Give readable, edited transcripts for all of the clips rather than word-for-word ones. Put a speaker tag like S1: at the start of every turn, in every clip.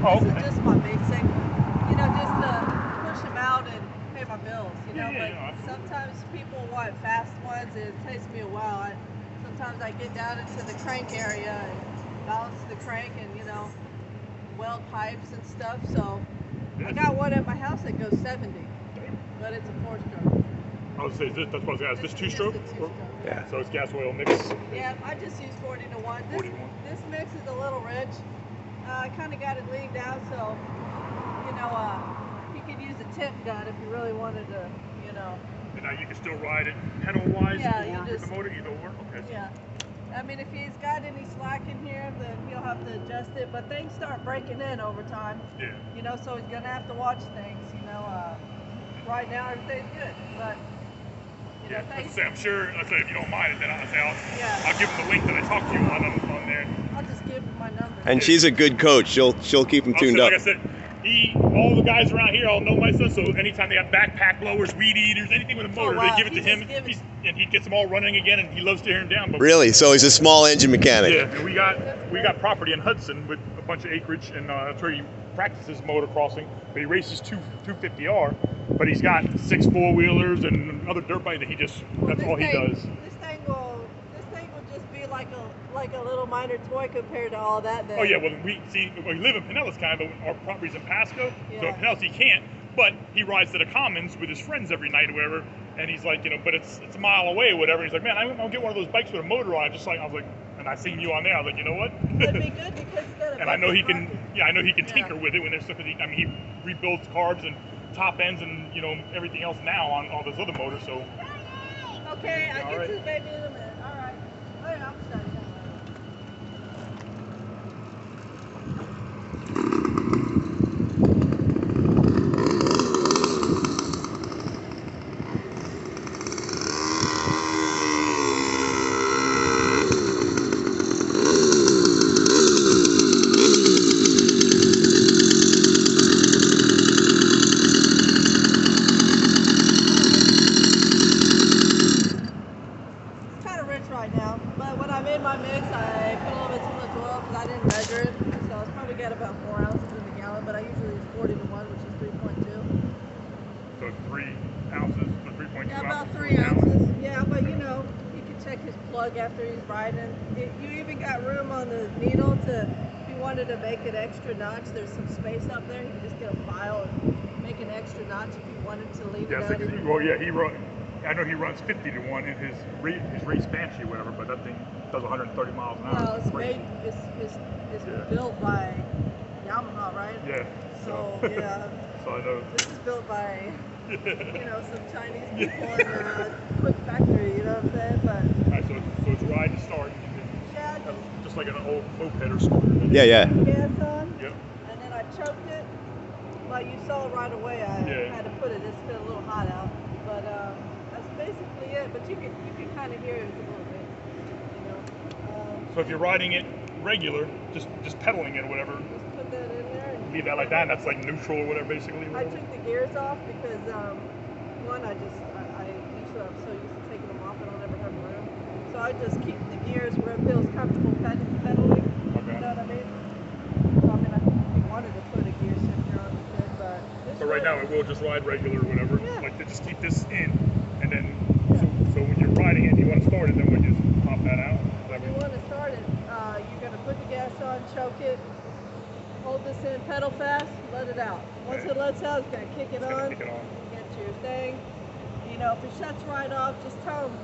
S1: but
S2: Oh,
S1: this
S2: okay.
S1: is just my basic, just to push them out and pay my bills, but sometimes people want fast ones and it takes me a while. Sometimes I get down into the crank area and balance the crank and, weld pipes and stuff, so I got one at my house that goes 70, but it's a 4-stroke.
S2: I was saying, that's what I was asking. Is this 2-stroke?
S1: Just a 2-stroke.
S2: Yeah. So it's gas oil mix?
S1: Yeah, I just use 40 to 1.
S2: 40 to 1.
S1: This mix is a little rich. I kind of got it leaned out, so, you could use a tip gun if you really wanted to,
S2: And now you can still ride it pedal-wise
S1: or
S2: with the motor, either or? Okay.
S1: Yeah. I mean, if he's got any slack in here, then he'll have to adjust it. But things start breaking in over time.
S2: Yeah.
S1: So he's going to have to watch things, Right now, everything's good. But,
S2: I'm sure, if you don't mind it, then I'll give him the link that I talked to you on there.
S1: I'll just give him my number.
S3: And she's a good coach. She'll keep him tuned up.
S2: Like I said, all the guys around here all know my son, so anytime they have backpack blowers, weed eaters, anything with a motor, they give it to him, and he gets them all running again, and he loves tearing down. But
S3: really? So he's a small engine mechanic.
S2: Yeah, and we got property in Hudson with a bunch of acreage, and that's where he practices motocrossing. But he races 250R, but he's got 6 4-wheelers and other dirt bikes that that's all he does.
S1: This thing will just be like a little minor toy compared to all that. Then.
S2: Oh yeah, well we live in Pinellas kind of, but our property's in Pasco, so in Pinellas he can't. But he rides to the Commons with his friends every night or whatever, and he's like, but it's a mile away or whatever. He's like, man, I'll get one of those bikes with a motor on it. I was like, and I seen you on there. I was like, you know what?
S1: It'd be good because
S2: and I know he can. Yeah, I know he can tinker with it when there's stuff. He rebuilds carbs and top ends and everything else now on all those other motors. So.
S1: Okay, I'll get to the baby in a minute. All right. Oh yeah, I'm starting. Right now, but when I made my mix, I put a little bit too much oil because I didn't measure it, so it's probably got about 4 ounces in the gallon, but I usually use 40 to 1, which is 3.2.
S2: So 3 ounces, so 3.2
S1: yeah, about 3 ounces. Yeah, but you can check his plug after he's riding. You even got room on the needle if you wanted to make an extra notch, there's some space up there. You can just get a file and make an extra notch if you wanted to leave it out.
S2: I know he runs 50 to 1 in his race Banshee or whatever, but that thing does 130 miles an hour.
S1: Well, it's built by Yamaha, right?
S2: Yeah.
S1: So
S2: So I know.
S1: This is built by some Chinese people in a quick factory. You know what I'm saying? But
S2: all right, so it's ride to start.
S1: Yeah.
S2: Just like an old moped or scooter.
S3: Yeah.
S1: Gas on.
S2: Yep.
S1: And then I choked it. Like you saw right away, I had to put it. It's been a little hot out, but that's basically it. But you can kind of hear it a little bit.
S2: So if you're riding it regular, just pedaling it or whatever.
S1: Just put that in there. And
S2: leave that like that. And that's like neutral or whatever, basically.
S1: I took the gears off because one, I usually I'm so used to taking them off, I don't ever have room. So I just keep the gears where it feels comfortable pedaling.
S2: Okay.
S1: You know what I mean? So, I mean, if you wanted to put a gear shifter on, you could, but.
S2: So right now it will just ride regular or whatever.
S1: Yeah.
S2: Like just keep this in, and then so when you're riding it, and you want to start it, then we just pop that out.
S1: If you want to start it, you're going to put the gas on, choke it, hold this in, pedal fast, let it out. Once it lets out, it's going to kick it on. Get to your thing. If it shuts right off, just tell them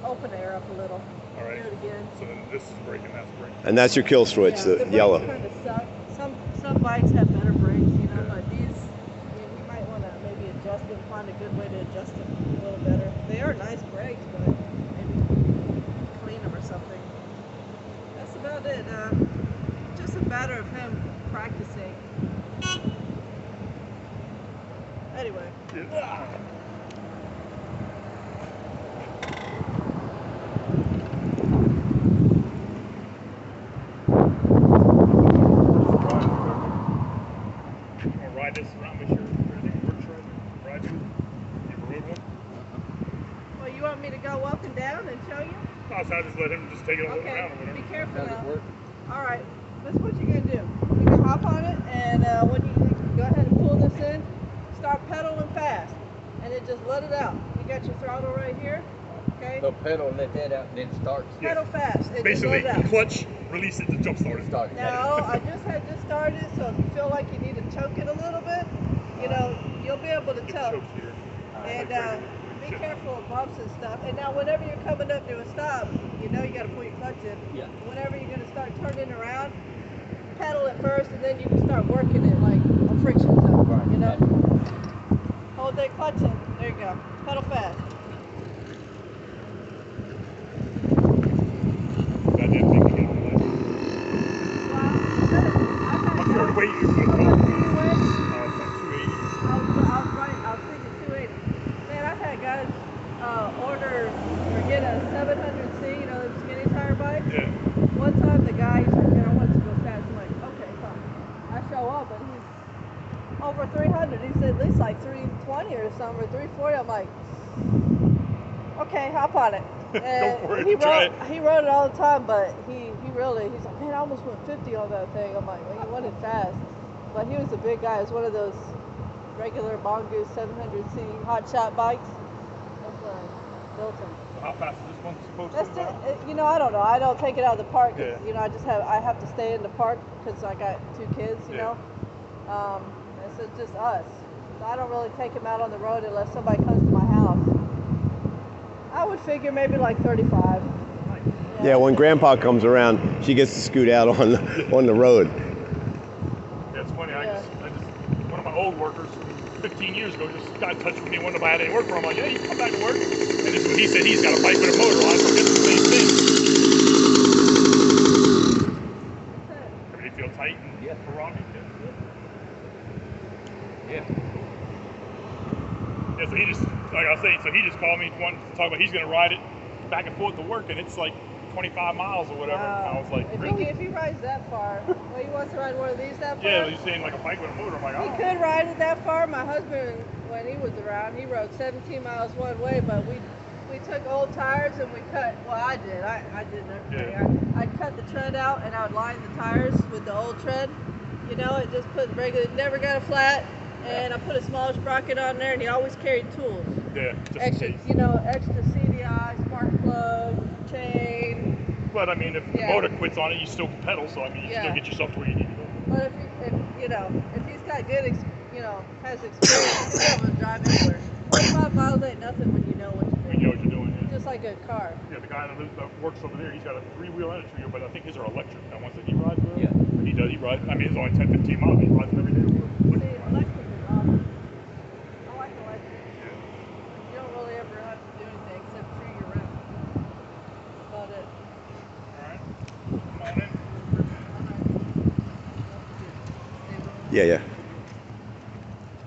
S1: open the air up a little.
S2: All right.
S1: Do it again.
S2: So then this is braking, that's braking.
S3: And that's your kill switch, the yellow.
S1: Kind of suck. Some bikes have better brakes, but these, you might want to maybe adjust them, find a good way to adjust them a little better. They are nice brakes, but maybe clean them or something. That's about it. Just a matter of him practicing. Anyway.
S2: Yeah. Ride this around, make sure everything works right. Ride through. Give a road one.
S1: Well, you want me to go up and down and show you?
S2: No, so I just let him just take it around or whatever.
S1: Be careful
S4: How does
S1: now.
S4: it work?
S1: All right, this is what you're going to do. You're going to hop on it, and when you go ahead and pull this in, start pedaling fast, and then just let it out. You got your throttle right here, okay?
S4: So pedal, let that out, and then start.
S1: Pedal fast, and
S2: Basically,
S1: just let it out.
S2: clutch, release it to jump start it.
S4: Start it.
S1: No, I just had this started, so if you feel like you need to choke it a little bit, you know, you'll be able to
S2: Get the
S1: tell.
S2: chokes here.
S1: And be careful of bumps and stuff. And now whenever you're coming up to a stop, you know you got to put your clutch in.
S4: Yeah.
S1: Whenever you're going to start turning around, pedal it first, and then you can start working it like a friction zone.
S4: Right.
S1: You know? Hold that clutch in. There you go. Pedal fast.
S2: That didn't think to get on that. What's your weight? You put it on?
S1: What do you weigh?
S2: It's like 280.
S1: I was thinking 280. Man, I've had guys order or get a 700C, you know, the skinny tire bike.
S2: Yeah.
S1: One time the guy, he's like, man, I want to go fast. I'm like, okay, fine. I show up and he's over 300. He said at least like 320 or something, or 340. I'm like, okay, hop on it. And
S2: Go for it.
S1: he
S2: Try
S1: rode, he rode it all the time, but he's like, man, I almost went 50 on that thing. I'm like, well, he went it fast. But he was a big guy. It was one of those regular Mongoose 700C hot shot bikes. That's what I built him.
S2: How fast is this one supposed
S1: That's
S2: to go?
S1: you know, I don't know. I don't take it out of the park. 'Cause,
S2: Yeah.
S1: you know, I have to stay in the park because I got 2 kids. You know, and so it's just us. So I don't really take him out on the road unless somebody comes to my house. I would figure maybe like 35.
S3: Yeah, when Grandpa comes around, she gets to scoot out on the road.
S2: Yeah, it's funny.
S1: Yeah.
S2: I just one of my old workers 15 years ago just got in touch with me, wondered if I had any work for him. I'm like, yeah, you can come back to work. And this is what he said. He's got a bike with a motor on, so it's the same thing. Everybody feel tight and rocking.
S4: Yeah.
S2: Yeah, so he just, like I was saying, so he just called me, wanted to talk about he's going to ride it back and forth to work, and it's like 25 miles or whatever.
S1: Wow.
S2: I was like, really?
S1: If he rides that far, well, he wants to ride one of these that far.
S2: Yeah, he's saying like a bike with a motor. I'm like,
S1: He
S2: oh.
S1: could ride it that far. My husband, when he was around, he rode 17 miles one way, but we took old tires and we cut, well, I did everything.
S2: Yeah.
S1: I'd cut the tread out and I would line the tires with the old tread. You know, it just put regular, never got a flat, and I put a small sprocket on there, and he always carried tools.
S2: Yeah, just
S1: Extra,
S2: in case.
S1: you know, extra CDI, spark plug, chain.
S2: But I mean, if the motor quits on it, you still can pedal, so I mean, you still get yourself to where you need to go.
S1: But if he's got good, has experience, he'll be able to drive anywhere. 25 miles ain't nothing when you know what you're doing.
S2: You know what you're doing. Yeah.
S1: Just like a car.
S2: Yeah, the guy that works over there, he's got a 3-wheel and a 2-wheel, but I think his are electric. That ones that he rides with.
S4: Yeah.
S2: He does. He rides. I mean, it's only 10, 15 miles. He rides them every day to work.
S1: See, electric is awesome. I like electric.
S2: Yeah.
S1: You don't really ever have to do anything except tree your rim. That's about it.
S2: All right. Come on in.
S3: Yeah, yeah.